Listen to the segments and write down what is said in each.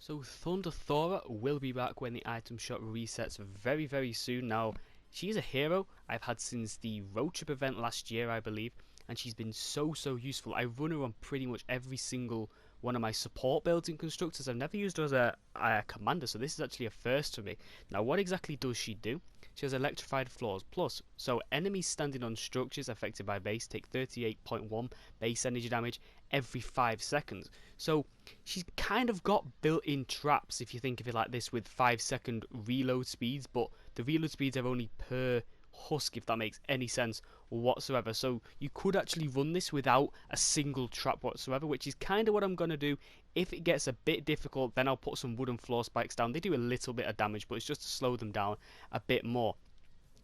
So Thunder Thora will be back when the item shop resets very soon. Now, she's a hero I've had since the road trip event last year, I believe, and she's been so useful. I run her on pretty much every single one of my support builds in Constructors. I've never used her as a commander, so this is actually a first for me. Now, what exactly does she do? She has electrified floors plus, so enemies standing on structures affected by base take 38.1 base energy damage every 5 seconds. So she's kind of got built-in traps if you think of it like this, with 5-second reload speeds, but the reload speeds are only per husk, if that makes any sense whatsoever. So you could actually run this without a single trap whatsoever, which is kind of what I'm going to do. If it gets a bit difficult, then I'll put some wooden floor spikes down. They do a little bit of damage, but it's just to slow them down a bit more.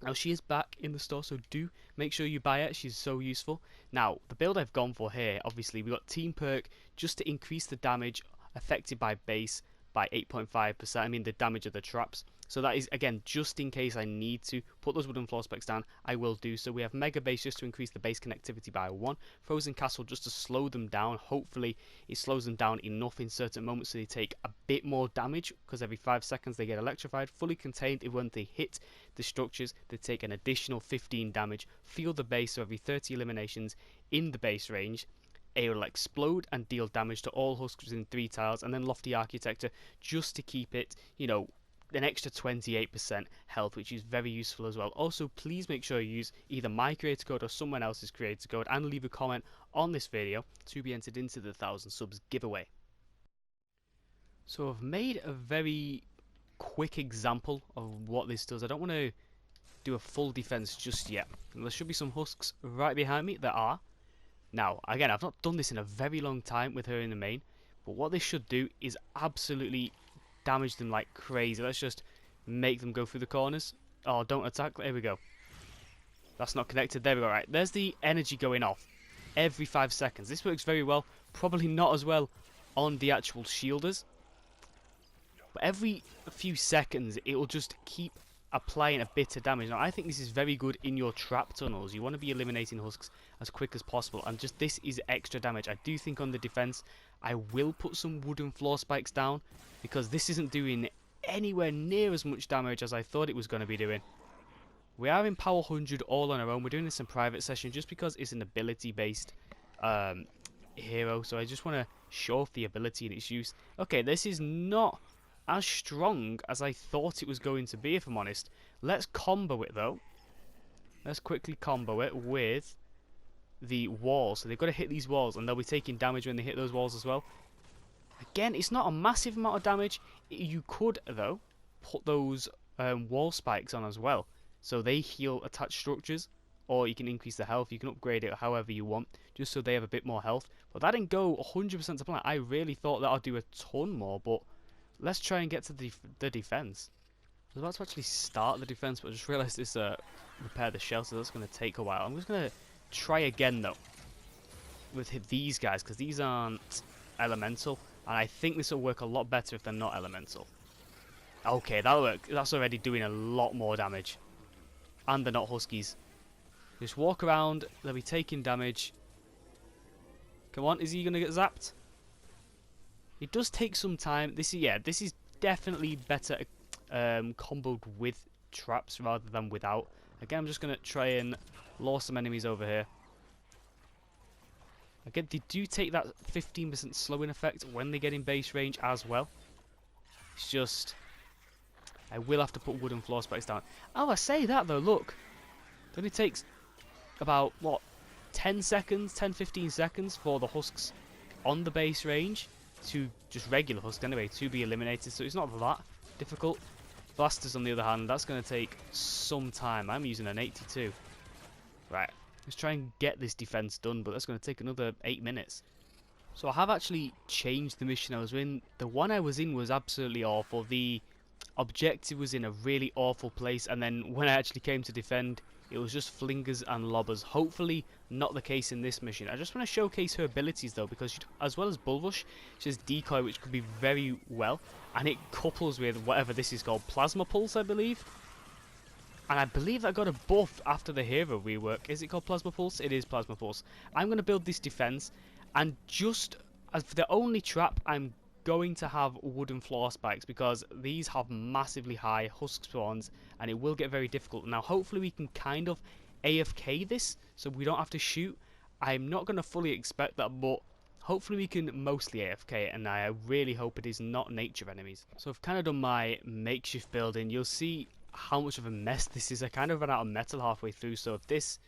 Now, she is back in the store, so do make sure you buy it. She's so useful. Now, the build I've gone for here, obviously, we've got Team Perk just to increase the damage affected by base by 8.5%. I mean, the damage of the traps. So that is, again, just in case I need to put those wooden floor specs down, I will do so. We have Mega Base just to increase the base connectivity by 1. Frozen Castle just to slow them down. Hopefully, it slows them down enough in certain moments so they take a bit more damage, because every 5 seconds they get electrified. Fully Contained, when they hit the structures, they take an additional 15 damage. Feel the base, so every 30 eliminations in the base range, it will explode and deal damage to all husks within 3 tiles. And then Lofty Architecture just to keep it, you know, an extra 28% health, which is very useful as well. Also, please make sure you use either my creator code or someone else's creator code, and leave a comment on this video to be entered into the 1,000 subs giveaway. So I've made a very quick example of what this does. I don't want to do a full defense just yet. There should be some husks right behind me. There are. Now, again, I've not done this in a very long time with her in the main, but what this should do is absolutely damage them like crazy. Let's just make them go through the corners. Oh, don't attack. There we go. That's not connected. There we go. Right, there's the energy going off every 5 seconds. This works very well. Probably not as well on the actual shielders, but every few seconds it will just keep applying a bit of damage. Now, I think this is very good in your trap tunnels. You want to be eliminating husks as quick as possible, and just this is extra damage. I do think on the defense I will put some wooden floor spikes down, because this isn't doing anywhere near as much damage as I thought it was going to be doing. We are in power 100 all on our own. We're doing this in private session just because it's an ability based hero, so I just want to show off the ability and its use. Okay, this is not as strong as I thought it was going to be, if I'm honest. Let's combo it though. Let's quickly combo it with the walls. So they've got to hit these walls, and they'll be taking damage when they hit those walls as well. Again, it's not a massive amount of damage. You could though put those wall spikes on as well, so they heal attached structures, or you can increase the health. You can upgrade it however you want, just so they have a bit more health. But that didn't go 100% to plan. I really thought that I'd do a ton more, but let's try and get to the defense. I was about to actually start the defense, but I just realized this repair the shell, so that's going to take a while. I'm just going to try again though with these guys, because these aren't elemental, and I think this will work a lot better if they're not elemental. Okay, that'll work. That's already doing a lot more damage, and they're not huskies. Just walk around, they'll be taking damage. Come on, is he going to get zapped? It does take some time. This is definitely better comboed with traps rather than without. Again, I'm just going to try and lure some enemies over here. Again, they do take that 15% slowing effect when they get in base range as well. It's just, I will have to put wooden floor spikes down. Oh, I say that though, look. It only takes about, what, 10 seconds, 10-15 seconds for the husks on the base range, to just regular husks anyway, to be eliminated. So it's not that difficult. Blasters on the other hand, that's going to take some time. I'm using an 82. Right. Let's try and get this defense done, but that's going to take another 8 minutes. So I have actually changed the mission I was in. The one I was in was absolutely awful. The objective was in a really awful place, and then when I actually came to defend, it was just flingers and lobbers. Hopefully not the case in this mission. I just want to showcase her abilities though, because as well as Bull Rush, she has Decoy, which could be very well, and it couples with whatever this is called, Plasma Pulse, I believe. And I believe I got a buff after the hero rework. Is it called Plasma Pulse? It is Plasma Pulse. I'm going to build this defense, and just as for the only trap I'm going to have wooden floor spikes because these have massively high husk spawns and it will get very difficult. Now hopefully we can kind of AFK this so we don't have to shoot. I'm not going to fully expect that, but hopefully we can mostly AFK, and I really hope it is not nature enemies. So I've kind of done my makeshift building. You'll see how much of a mess this is. I kind of ran out of metal halfway through, so if this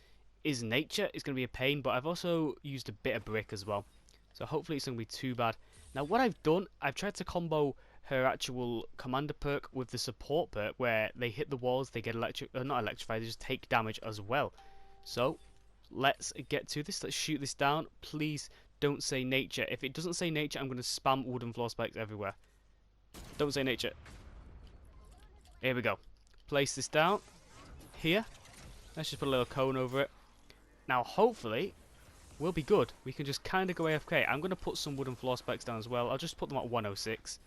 is nature, it's going to be a pain, but I've also used a bit of brick as well. So hopefully it's going to be too bad. Now what I've done, I've tried to combo her actual commander perk with the support perk where they hit the walls, they get not electrified, they just take damage as well. So let's get to this. Let's shoot this down. Please don't say nature. If it doesn't say nature, I'm going to spam wooden floor spikes everywhere. Don't say nature. Here we go. Place this down. Here. Let's just put a little cone over it. Now, hopefully, we'll be good. We can just kind of go AFK. I'm going to put some wooden floor spikes down as well. I'll just put them at 106.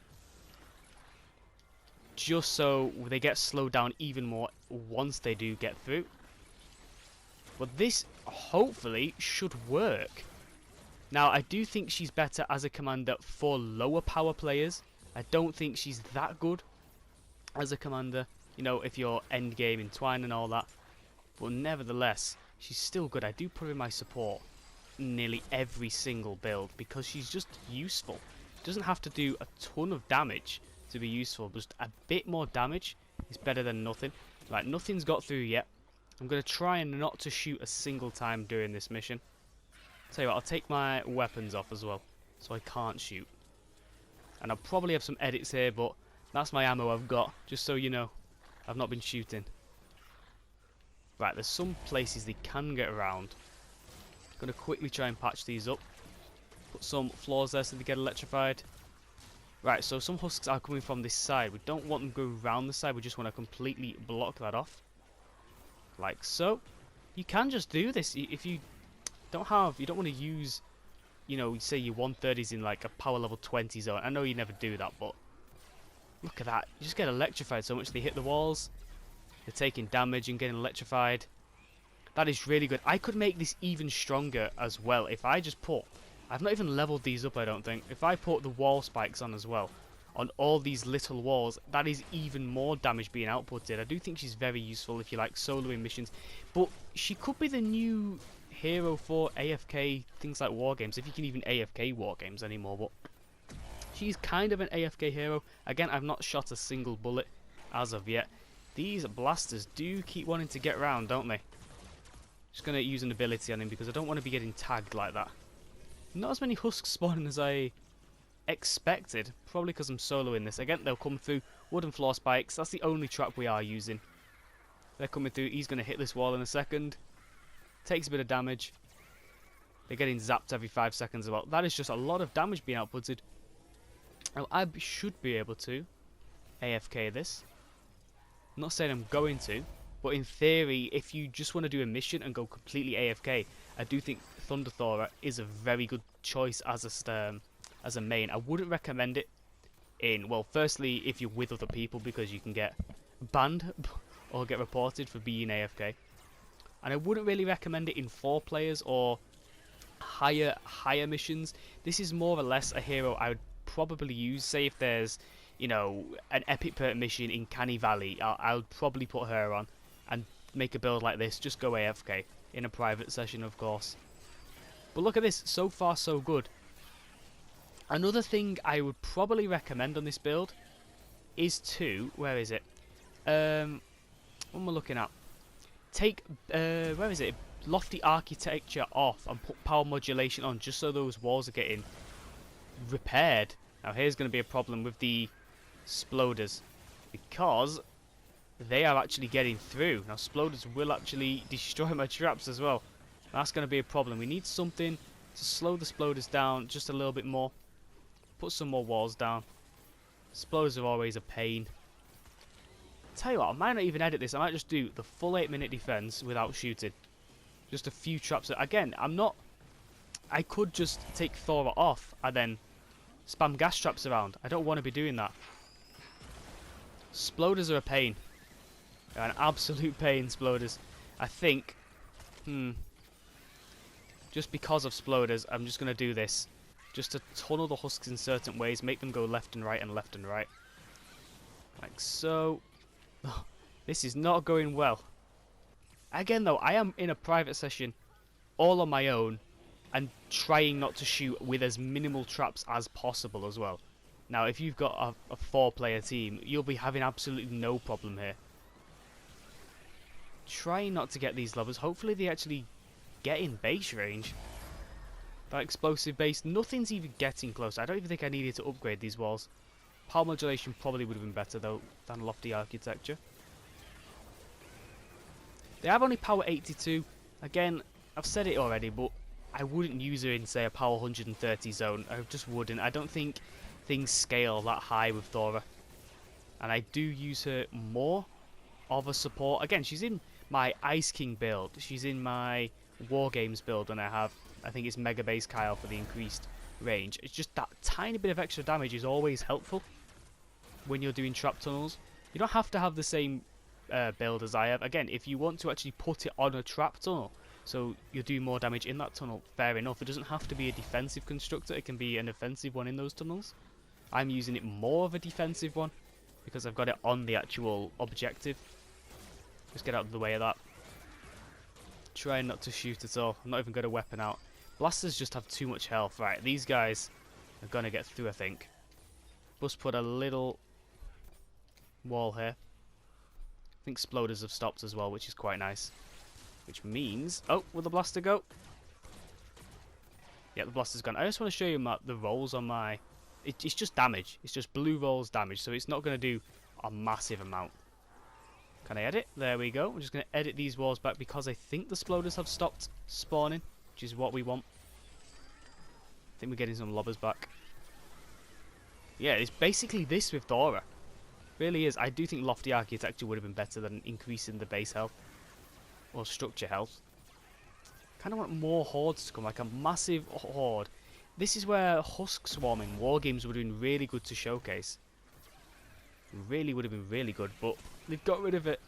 Just so they get slowed down even more once they do get through. But this, hopefully, should work. Now, I do think she's better as a commander for lower power players. I don't think she's that good as a commander, you know, if you're endgame in Twine and all that. But nevertheless, she's still good. I do put her in my support nearly every single build because she's just useful. Doesn't have to do a ton of damage to be useful. Just a bit more damage is better than nothing. Right, nothing's got through yet. I'm going to try and not to shoot a single time during this mission. Tell you what, I'll take my weapons off as well, so I can't shoot. And I'll probably have some edits here, but that's my ammo I've got, just so you know. I've not been shooting. Right, there's some places they can get around. I'm going to quickly try and patch these up. Put some floors there so they get electrified. Right, so some husks are coming from this side. We don't want them going around the side, we just want to completely block that off. Like so. You can just do this if you don't want to use, you know, say your 130s in like a power level 20 zone. I know you never do that, but look at that. You just get electrified so much they hit the walls. They're taking damage and getting electrified. That is really good. I could make this even stronger as well if I just put, I've not even leveled these up I don't think. If I put the wall spikes on as well, on all these little walls, that is even more damage being outputted. I do think she's very useful if you like soloing missions, but she could be the new hero for AFK things like war games, if you can even AFK war games anymore. But she's kind of an AFK hero. Again, I've not shot a single bullet as of yet. These blasters do keep wanting to get around, don't they? Just gonna use an ability on him because I don't want to be getting tagged like that. Not as many husks spawning as I expected, probably because I'm soloing this. Again, they'll come through. Wooden floor spikes, that's the only trap we are using. They're coming through. He's going to hit this wall in a second. Takes a bit of damage. They're getting zapped every 5 seconds. Well, that is just a lot of damage being outputted. Now, I should be able to AFK this. I'm not saying I'm going to, but in theory, if you just want to do a mission and go completely AFK, I do think Thora is a very good choice as a main. I wouldn't recommend it in, well, firstly, if you're with other people because you can get banned or get reported for being AFK. And I wouldn't really recommend it in 4 players or higher missions. This is more or less a hero I would probably use. Say if there's, you know, an epic perk mission in Canny Valley, I'll probably put her on and make a build like this. Just go AFK in a private session, of course. But look at this, so far so good. Another thing I would probably recommend on this build is to, where is it? What am I looking at? Take, where is it? Lofty architecture off and put power modulation on, just so those walls are getting repaired. Now here's going to be a problem with the sploders, because they are actually getting through. Now sploders will actually destroy my traps as well. That's going to be a problem. We need something to slow the sploders down just a little bit more. Put some more walls down. Sploders are always a pain. Tell you what, I might not even edit this. I might just do the full 8-minute defense without shooting. Just a few traps. Again, I could just take Thora off and then spam gas traps around. I don't want to be doing that. Sploders are a pain. They're an absolute pain, sploders. I think, just because of sploders, I'm just going to do this. just to tunnel the husks in certain ways, make them go left and right and left and right. Like so. Oh, this is not going well. Again though, I am in a private session all on my own and trying not to shoot with as minimal traps as possible as well. Now if you've got a 4-player team, you'll be having absolutely no problem here. Trying not to get these levels. Hopefully they actually get in base range. That explosive base, nothing's even getting close. I don't even think I needed to upgrade these walls. Power modulation probably would have been better though than lofty architecture. They have only power 82. Again, I've said it already, but I wouldn't use her in, say, a power 130 zone. I just wouldn't. I don't think things scale that high with Thora. And I do use her more of a support. Again, she's in my Ice King build. She's in my War Games build, and I think it's Mega Base Kyle for the increased range. It's just that tiny bit of extra damage is always helpful when you're doing trap tunnels. You don't have to have the same build as I have. Again, if you want to actually put it on a trap tunnel, so you'll do more damage in that tunnel, fair enough. It doesn't have to be a defensive constructor, it can be an offensive one in those tunnels. I'm using it more of a defensive one because I've got it on the actual objective. Just get out of the way of that. Trying not to shoot at all. I'm not even got a weapon out. Blasters just have too much health. Right, these guys are going to get through, I think. Just put a little wall here. I think exploders have stopped as well, which is quite nice. Which means... Oh, will the blaster go? Yeah, the blaster's gone. I just want to show you the rolls on my... It's just damage. It's just blue rolls damage, so it's not going to do a massive amount. Can I edit? There we go. I'm just going to edit these walls back because I think the exploders have stopped spawning, which is what we want. I think we're getting some lobbers back. Yeah, it's basically this with Thora. Really is. I do think lofty architecture would have been better than increasing the base health or structure health. Kind of want more hordes to come, like a massive horde. This is where husk swarming war games would have been really good to showcase. Really would have been really good, but they've got rid of it.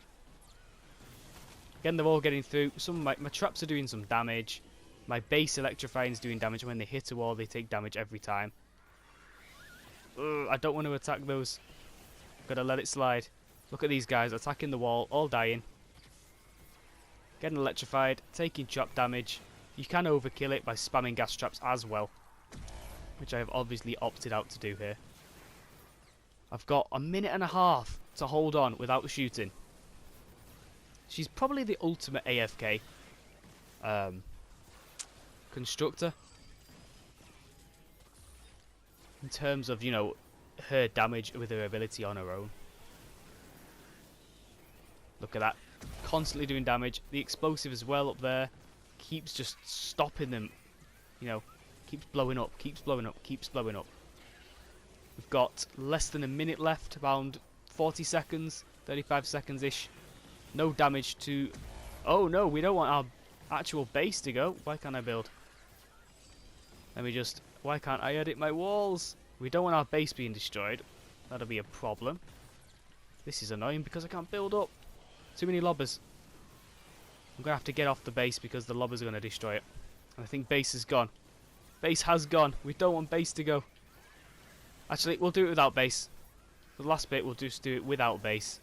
Again, they're all getting through. Some of my traps are doing some damage. My base electrifying is doing damage. When they hit a wall, they take damage every time. Ugh, I don't want to attack those. Gotta let it slide. Look at these guys attacking the wall, all dying. Getting electrified, taking chop damage. You can overkill it by spamming gas traps as well, which I have obviously opted out to do here. I've got a minute and a half to hold on without shooting. She's probably the ultimate AFK constructor in terms of, you know, her damage with her ability on her own. Look at that. Constantly doing damage. The explosive as well up there keeps just stopping them. You know, keeps blowing up, keeps blowing up, keeps blowing up. We've got less than a minute left, around 40 seconds, 35 seconds-ish. No damage to... Oh no, we don't want our actual base to go. Why can't I build? Let me just... Why can't I edit my walls? We don't want our base being destroyed. That'll be a problem. This is annoying because I can't build up. Too many lobbers. I'm going to have to get off the base because the lobbers are going to destroy it. And I think base is gone. Base has gone. We don't want base to go. Actually, we'll do it without base. For the last bit, we'll just do it without base.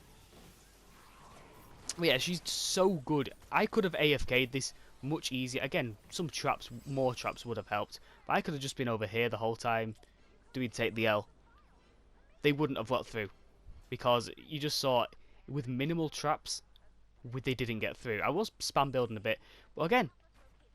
But yeah, she's so good. I could have AFK'd this much easier. Again, some traps, more traps would have helped. But I could have just been over here the whole time doing take the L. They wouldn't have got through. Because you just saw, with minimal traps, they didn't get through. I was spam building a bit. But again,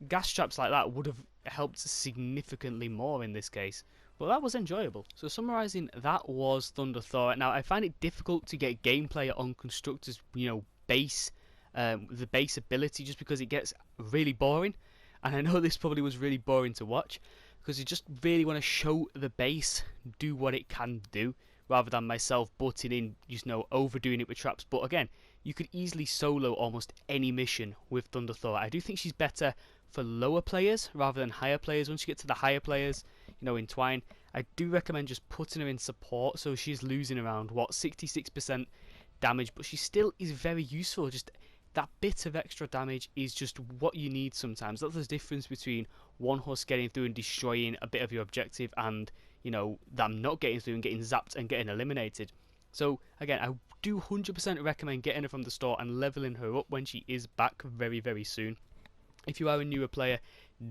gas traps like that would have helped significantly more in this case. But that was enjoyable. So summarising, that was Thunder Thor. Now, I find it difficult to get gameplay on Constructor's, you know, base, the base ability, just because it gets really boring. And I know this probably was really boring to watch, because you just really want to show the base do what it can do, rather than myself butting in, you know, overdoing it with traps. But again, you could easily solo almost any mission with Thunder Thor. I do think she's better for lower players rather than higher players. Once you get to the higher players, you know, in Twine, I do recommend just putting her in support, so she's losing around, what, 66% damage, but she still is very useful. Just that bit of extra damage is just what you need sometimes. That's the difference between one husk getting through and destroying a bit of your objective and, you know, them not getting through and getting zapped and getting eliminated. So again, I do 100% recommend getting her from the store and leveling her up when she is back very, very soon. If you are a newer player,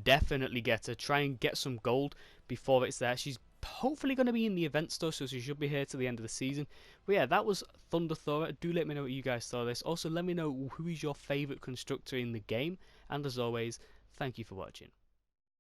definitely get her. Try and get some gold before it's there. She's hopefully going to be in the event store, so she should be here till the end of the season. But yeah, that was Thunder Thora. Do let me know what you guys thought of this. Also, let me know who is your favourite constructor in the game. And as always, thank you for watching.